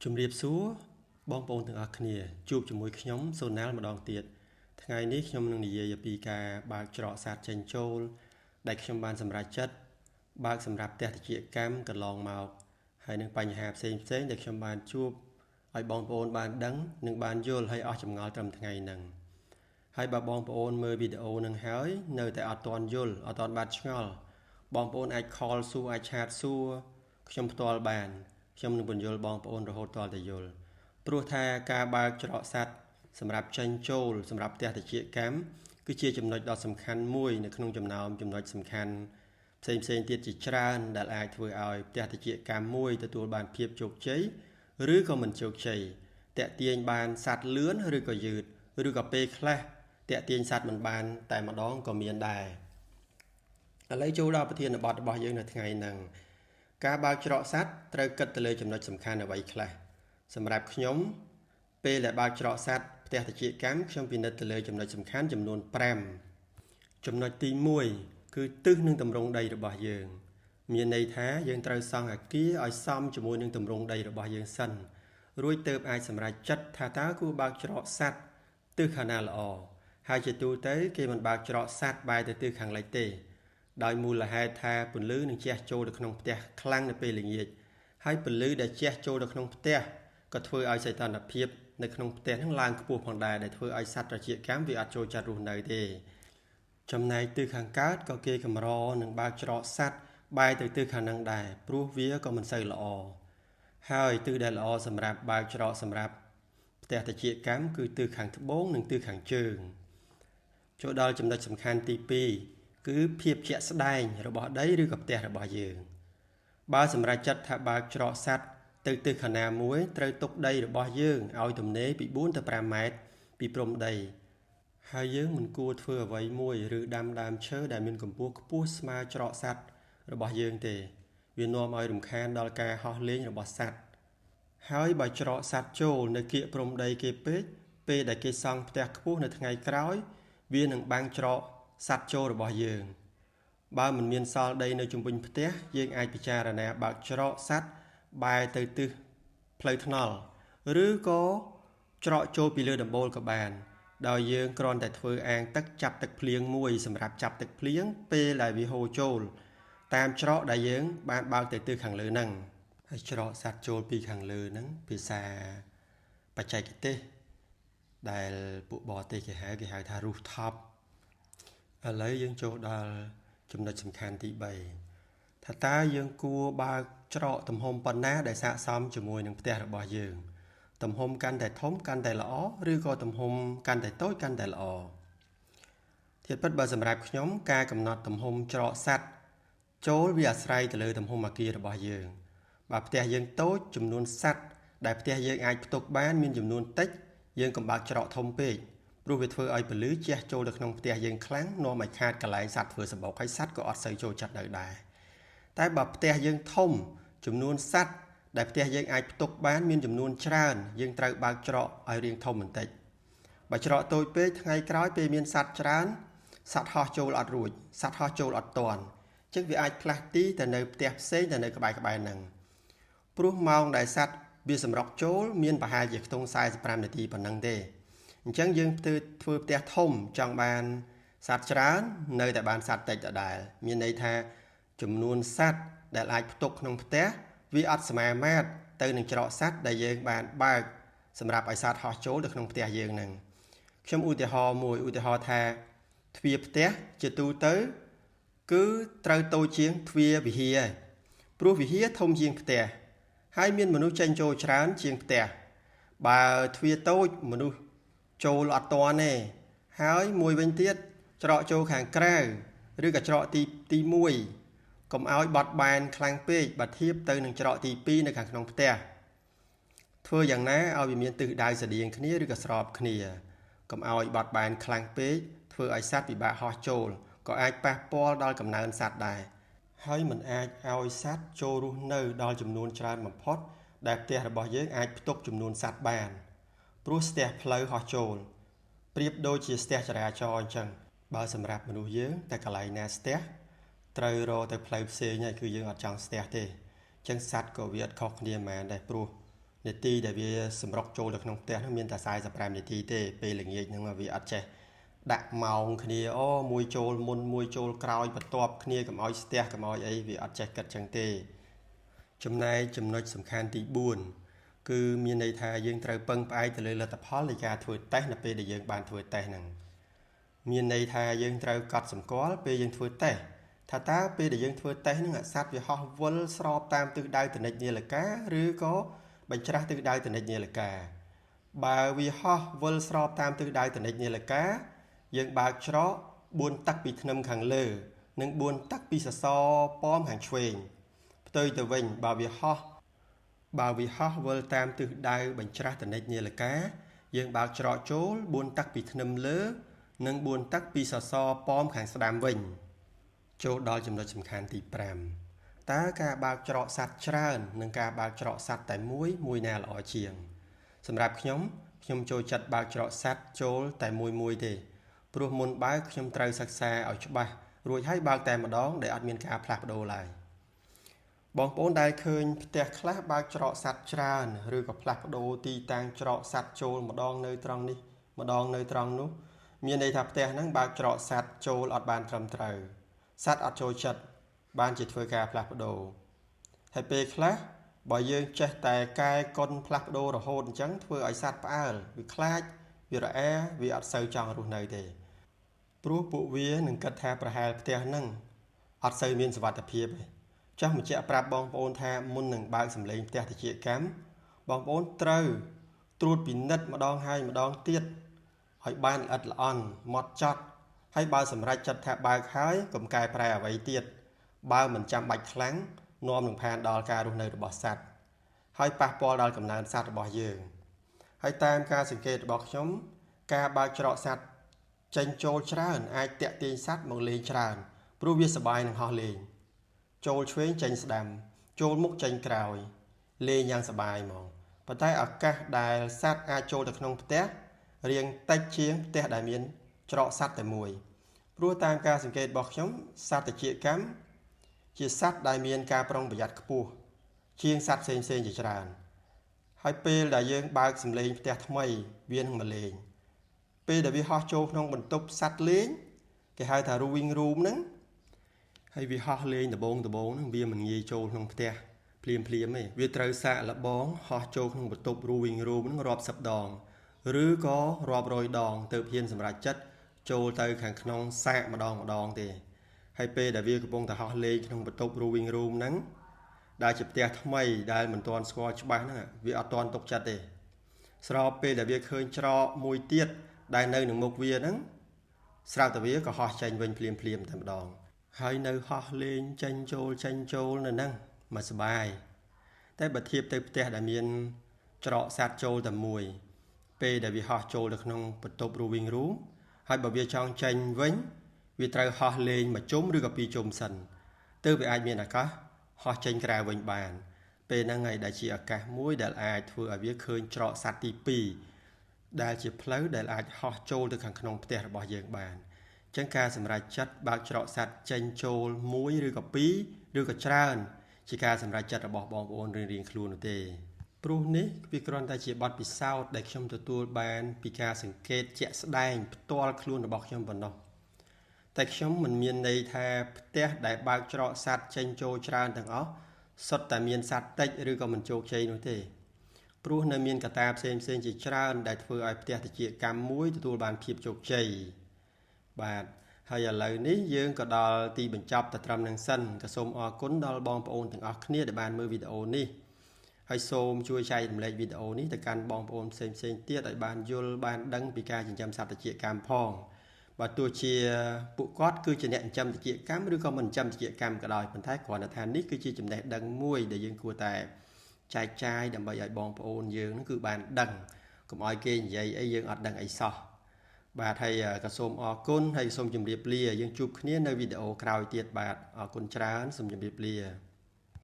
ជំរាបសួរបងប្អូនទាំងអស់គ្នាជួបជាមួយខ្ញុំសូណាល់ម្ដងទៀតថ្ងៃនេះខ្ញុំនឹងនិយាយពីការបើកច្រកសត្វចេញចូលដែលខ្ញុំបានសម្រេចចិត្តបើកសម្រាប់ផ្ទះតិចកម្មកន្លងមកហើយនឹងបញ្ហាផ្សេងដែលខ្ញុំបានជួបឲ្យបងប្អូនបានដឹងនិងបានយល់ឲ្យអស់ចម្ងល់ត្រឹមថ្ងៃហ្នឹងហើយបើបងប្អូនមើលវីដេអូនឹងហើយនៅតែអត់ទាន់យល់អត់ទាន់បានឆ្ងល់បងប្អូនអាច call សួរអាចឆាតសួរខ្ញុំផ្ទាល់បានខ្ញុំនឹងបញ្យល់បងប្អូនរហូតដល់តែយល់ព្រោះថាការបើកច្រកសត្វសម្រាប់ចេញចូលសម្រាប់ផ្ទះតិចកម្មគឺជាចំណុចដ៏សំខាន់មួយនៅក្នុងចំណោមចំណុចសំខាន់ផ្សេងទៀតជាច្រើនដែលអាចធ្វើឲ្យផ្ទះតិចកម្មមួយទទួលបានភាពជោគជ័យឬក៏មិនជោគជ័យតាក់ទាញបានសត្វលឿនឬក៏យឺតឬក៏ពេលខ្លះតាក់ទាញសត្វមិនបានតែម្ដងក៏មានដែរឥឡូវចូលដល់ប្រធានបទរបស់យើងនៅថ្ងៃហ្នឹងការបើកច្រកសត្វត្រូវគិតទៅលើចំណុចសំខាន់អ្វីខ្លះសម្រាប់ខ្ញុំពេលដែលបើកច្រកសត្វផ្ទះតិចកម្មខ្ញុំពិនិត្យទៅលើចំណុចសំខាន់ចំនួន5ចំណុចទី1គឺទិសនិងទម្រង់ដីរបស់យើងមានន័យថាយើងត្រូវសង់អគារឲ្យសមជាមួយនឹងទម្រង់ដីរបស់យើងសិនរួចទើបអាចសម្រេចចិត្តថាតើគួរបើកច្រកសត្វទិសខាងណាល្អហើយជាទូទៅគេមិនបើកច្រកសត្វបែរទៅទិសខាងលិចទេដោយមូលហេតុថាពន្លឺនឹងជះចូលទៅក្នុងផ្ទះខ្លាំងនៅពេលល្ងាចហើយពន្លឺដែលជះចូលទៅក្នុងផ្ទះក៏ធ្វើឲ្យសីតុណ្ហភាពនៅក្នុងផ្ទះនឹងឡើងខ្ពស់ផងដែរដែលធ្វើឲ្យសត្វត្រចៀកកម្មវាអត់ចូលចិត្តរស់នៅទេចំណែកទិសខាងកើតក៏គេកម្រនឹងបើកច្រកសត្វបែរទៅទិសខាងហ្នឹងដែរព្រោះវាក៏មិនសូវល្អហើយទិសដែលល្អសម្រាប់បើកច្រកសម្រាប់ផ្ទះត្រចៀកកម្មគឺទិសខាងត្បូងនិងទិសខាងជើងចូលដល់ចំណុចសំខាន់ទី2គឺភាពជាក់ស្ដែងរបស់ដីឬក៏ផ្ទះរបស់យើងបើសម្រាប់ចិត្តថាបើកច្រកសត្វទៅទិសខាងណាមួយត្រូវទុកដីរបស់យើងឲ្យទំនេរពី4ទៅ5ម៉ែត្រពីព្រំដីហើយយើងមិនគួរធ្វើអ្វីមួយឬដាំដើមឈើដែលមានកម្ពស់ខ្ពស់ស្មើច្រកសត្វរបស់យើងទេវានាំឲ្យរំខានដល់ការហោះលេងរបស់សត្វហើយបើច្រកសត្វចូលនៅគៀកព្រំដីគេពេកពេលដែលគេសង់ផ្ទះខ្ពស់នៅថ្ងៃក្រោយវានឹងបាំងច្រកសត្វចូលរបស់យើងបើមិនមានសល់ដីនៅជុំវិញផ្ទះយើងអាចពិចារណាបើកច្រកសត្វបែរទៅទិសផ្លូវថ្នល់ឬក៏ច្រកចូលពីលើដំបូលក៏បានដោយយើងគ្រាន់តែធ្វើអាងទឹកចាប់ទឹកភ្លៀងមួយសម្រាប់ចាប់ទឹកភ្លៀងពេលដែលវាហូរចូលតាមច្រកដែលយើងបានបើកទៅទិសខាងលើហ្នឹងហើយច្រកសត្វចូលពីខាងលើហ្នឹងភាសាបច្ចេកទេសដែលពួកបរទេសគេហៅថា rooftop ឥឡូវយើងចូលដល់ចំណុចសំខាន់ទី3ថាតើយើងគួរបើកច្រកទំហំប៉ុណ្ណាដែលស័ក្តិសមជាមួយនឹងផ្ទះរបស់យើងទំហំកាន់តែធំកាន់តែល្អឬក៏ទំហំកាន់តែតូចកាន់តែល្អធៀបពិតបើសម្រាប់ខ្ញុំការកំណត់ទំហំច្រកសត្វចូលវាអាស្រ័យទៅលើទំហំអគាររបស់យើងបើផ្ទះយើងតូចចំនួនសត្វដែលផ្ទះយើងអាចផ្ទុកបានមានចំនួនតិចយើងកុំបើកច្រកធំពេកព្រោះវាធ្វើឲ្យពលឺជះចូលទៅក្នុងផ្ទះយើងខ្លាំងនាំឲ្យខាតកន្លែងសត្វធ្វើសម្បុកហើយសត្វក៏អត់សូវចូលចិត្តនៅដែរតែបើផ្ទះយើងធំចំនួនសត្វដែលផ្ទះយើងអាចផ្ទុកបានមានចំនួនច្រើនយើងត្រូវបើកច្រកឲ្យរាងធំបន្តិចបើច្រកតូចពេកថ្ងៃក្រោយពេលមានសត្វច្រើនសត្វហោះចូលអត់រួចសត្វហោះចូលអត់ទាន់អញ្ចឹងវាអាចផ្លាស់ទីទៅនៅផ្ទះផ្សេងទៅនៅក្បែរហ្នឹងព្រោះម៉ោងដែលសត្វវាសម្រុកចូលមានប្រហែលជាខ្ទង់45នាទីប៉ុណ្ណឹងទេអញ្ចឹងយើងធ្វើផ្ទះធំចង់បានសត្វច្រើននៅតែបានសត្វតិចដដែលមានន័យថាចំនួនសត្វដែលអាចផ្ទុកក្នុងផ្ទះវាអត់សមាមាត្រទៅនឹងច្រកសត្វដែលយើងបានបើកសម្រាប់ឲ្យសត្វហោះចូលទៅក្នុងផ្ទះយើងហ្នឹងខ្ញុំឧទាហរណ៍ថាទ្វារផ្ទះជាទូទៅគឺត្រូវតូចជាងទ្វារវិហារហើយព្រោះវិហារធំជាងផ្ទះហើយមានមនុស្សចេញចូលច្រើនជាងផ្ទះបើទ្វារតូចមនុស្សចូលអត់ទាន់ទេហើយមួយវិញទៀតច្រកចូលខាងក្រៅឬក៏ច្រកទី1កុំឲ្យបត់បែនខ្លាំងពេកបើធៀបទៅនឹងច្រកទី2នៅខាងក្នុងផ្ទះធ្វើយ៉ាងណាឲ្យវាមានទិសដៅស្តៀងគ្នាឬក៏ស្របគ្នាកុំឲ្យបត់បែនខ្លាំងពេកធ្វើឲ្យសត្វពិបាកហោះចូលក៏អាចប៉ះពាល់ដល់កំណើនសត្វដែរហើយមិនអាចឲ្យសត្វចូលរស់នៅដល់ចំនួនច្រើនបំផុតដែលផ្ទះរបស់យើងអាចផ្ទុកចំនួនសត្វបានព្រោះស្ទះផ្លូវហោះចូលប្រៀបដូចជាស្ទះចរាចរណ៍អញ្ចឹងបើសម្រាប់មនុស្សយើងតែកន្លែងណាស្ទះត្រូវរទៅផ្លូវផ្សេងហើយគឺយើងអត់ចង់ស្ទះទេអញ្ចឹងសត្វក៏វាអត់ខុសគ្នាហ្មងដែរព្រោះ នាទីដែលវាសម្រុកចូលទៅក្នុងផ្ទះនោះមានតែ45នាទីទេពេលល្ងាចហ្នឹងវាអត់ចេះដាក់ម៉ោងគ្នាអូមួយចូលមុនមួយចូលក្រោយបន្ទាប់គ្នាកុំឲ្យស្ទះកុំឲ្យអីវាអត់ចេះគិតចឹងទេចំណែកចំណុចសំខាន់ទី4គឺមានន័យថាយើងត្រូវពឹងផ្អែកទៅលើលទ្ធផលនៃការធ្វើតេស្តនៅពេលដែលយើងបានធ្វើតេស្តហ្នឹងមានន័យថាយើងត្រូវកត់សម្គាល់ពេលយើងធ្វើតេស្តថាតើពេលដែលយើងធ្វើតេស្តហ្នឹងសត្វវាហោះវិលស្របតាមទិសដៅទនិចនាឡិកាឬក៏បញ្ច្រាស់ទិសដៅទនិចនាឡិកាបើវាហោះវិលស្របតាមទិសដៅទនិចនាឡិកាយើងបើកច្រក4តឹកពីធ្នឹមខាងលើនិង4តឹកពីសសរប៉មខាងឆ្វេងផ្ទុយទៅវិញបើវាហោះវិលតាមទិសដៅបញ្ច្រាស់ទនិចនាឡិកាយើងបើកច្រកចូល4តឹកពីធ្នឹមលើនិង4តឹកពីសសរប៉មខាងស្ដាំវិញចូលដល់ចំណុចសំខាន់ទី5តើការបើកច្រកសัตว์ច្រើននិងការបើកច្រកសัตว์តែមួយណាល្អជាងសម្រាប់ខ្ញុំចូលចិត្តបើកច្រកសัตว์ចូលតែមួយទេព្រោះមុនបើកខ្ញុំត្រូវសិក្សាឲ្យច្បាស់រួចហើយបើកតែម្ដងដែលអត់មានការផ្លាស់ប្ដូរឡើយបងប្អូនដែលឃើញផ្ទះខ្លះបើកច្រកសัตว์ច្រើនឬក៏ផ្លាស់ប្ដូរទីតាំងច្រកសัตว์ចូលម្ដងនៅត្រង់នេះម្ដងនៅត្រង់នោះមានន័យថាផ្ទះហ្នឹងបើកច្រកសัตว์ចូលអត់បានត្រឹមត្រូវសัตว์អត់ចូលចិត្តបានជាធ្វើការផ្លាស់ប្ដូរហើយពេលខ្លះបើយើងចេះតែកែកុនផ្លាស់ប្ដូររហូតអញ្ចឹងធ្វើឲ្យសัตว์ផ្អើលវាខ្លាចវារអែវាអត់សូវចង់រស់នៅទេព្រោះពួកវានឹងគិតថាប្រហែលផ្ទះហ្នឹងអត់សូវមានសុវត្ថិភាពទេចង់បញ្ជាក់ប្រាប់បងប្អូនថាមុននឹងបើកសម្លេងផ្ទះតិចកម្មបងប្អូនត្រូវត្រួតពិនិត្យម្ដងហើយម្ដងទៀតឲ្យបានល្អិតល្អន់ហ្មត់ចត់ហើយបើសម្រេចចិត្តថាបើកហើយកុំកែប្រែអ្វីទៀតបើមិនចាំបាច់ខ្លាំងនាំនឹងផានដល់ការរស់នៅរបស់សត្វហើយប៉ះពាល់ដល់កំណើនសត្វរបស់យើងហើយតាមការសង្កេតរបស់ខ្ញុំការបើកច្រកសត្វចេញចូលច្រើនអាចតាក់ទាញសត្វមកលេងច្រើនព្រោះវាសប្បាយនឹងហោះលេងចូលឆ្វេងចេញស្ដាំចូលមុខចេញក្រោយលេងយ៉ាងសប្បាយហ្មងប៉ុន្តែឱកាសដែលសត្វអាចចូលទៅក្នុងផ្ទះរៀងតិចជាងផ្ទះដែលមានច្រកសត្វតែមួយព្រោះតាមការសង្កេតរបស់ខ្ញុំសត្វតិចកម្មជាសត្វដែលមានការប្រុងប្រយ័ត្នខ្ពស់ជាងសត្វផ្សេងជាច្រើនហើយពេលដែលយើងបើកសម្លេងផ្ទះថ្មីវានឹងមកលេងពេលដែលវាហោះចូលក្នុងបន្ទប់សត្វលេងគេហៅថា rowing room ហ្នឹងហើយវាហោះលេងដបងហ្នឹងវាមិនងាយចូលក្នុងផ្ទះភ្លាមទេវាត្រូវសាកល្បងហោះចូលក្នុងបន្ទប់ rowing room ហ្នឹងរាប់សិបដងឬក៏រាប់រយដងទើបហ៊ានសម្រេចចិត្តចូលទៅខាងក្នុងសាកម្ដងទេហើយពេលដែលវាកំពុងតែហោះលេងក្នុងបន្ទប់ rowing room ហ្នឹងដែលជាផ្ទះថ្មីដែលមិនទាន់ស្គាល់ច្បាស់ហ្នឹងវាអត់ទាន់ទុកចិត្តទេស្របពេលដែលវាឃើញច្រកមួយទៀតដែលនៅនឹងមុខវាហ្នឹងស្រាប់តែវាក៏ហោះចេញវិញភ្លាមតែម្ដងហើយនៅហោះលេងចេញចូលនៅហ្នឹងមកសបាយតែបើធៀបទៅផ្ទះដែលមានច្រកសัตว์ចូលតែមួយពេលដែលវាហោះចូលទៅក្នុងបន្ទប់ rowing room ហើយបើវាចង់ចេញវិញវាត្រូវហោះលេងមួយជុំឬក៏ពីរជុំសិនទើបវាអាចមានឱកាសហោះចេញក្រៅវិញបានពេលហ្នឹងហើយដែលជាឱកាសមួយដែលអាចធ្វើឲ្យវាឃើញច្រកសัตว์ទី2ដែលជាផ្លូវដែលអាចហោះចូលទៅខាងក្នុងផ្ទះរបស់យើងបានអញ្ចឹងការសម្រេចចិត្តបើកច្រកសัตว์ចេញចូល1ឬក៏2ឬក៏ច្រើនជាការសម្រេចចិត្តរបស់បងប្អូនរៀងៗខ្លួននោះទេព្រោះនេះវាគ្រាន់តែជាបទពិសោធន៍ដែលខ្ញុំទទួលបានពីការសង្កេតជាក់ស្ដែងផ្ទាល់ខ្លួនរបស់ខ្ញុំប៉ុណ្ណោះតែខ្ញុំមិនមានន័យថាផ្ទះដែលបើកច្រកសัตว์ចេញចូលច្រើនទាំងអស់សុទ្ធតែមានសัตว์តិចឬក៏មិនជោគជ័យនោះទេព្រោះនៅមានកត្តាផ្សេងជាច្រើនដែលធ្វើឲ្យផ្ទះតិចកម្មមួយទទួលបានភាពជោគជ័យបាទហើយឥឡូវនេះយើងក៏ដល់ទីបញ្ចប់ទៅត្រឹមនឹងសិនក៏សូមអរគុណដល់បងប្អូនទាំងអស់គ្នាដែលបានមើលវីដេអូនេះហើយសូមជួយចែករំលែកវីដេអូនេះទៅកាន់បងប្អូនផ្សេងទៀតឲ្យបានយល់បានដឹងពីការចិញ្ចឹមសត្វតិចកម្មផងបើទោះជាពួកគាត់គឺជាអ្នកចិញ្ចឹមតិចកម្មឬក៏មិនចិញ្ចឹមតិចកម្មក៏ដោយប៉ុន្តែគ្រាន់តែថានេះគឺជាចំណេះដឹងមួយដែលយើងគួរតែចែកចាយដើម្បីឲ្យបងប្អូនយើងនឹងគឺបានដឹងកុំឲ្យគេនិយាយអីយើងអត់ដឹងអីសោះបាទហើយក៏សូមអរគុណហើយសូមជម្រាបលាយើងជួបគ្នានៅវីដេអូក្រោយទៀតបាទអរគុណច្រើនសូមជម្រាបលា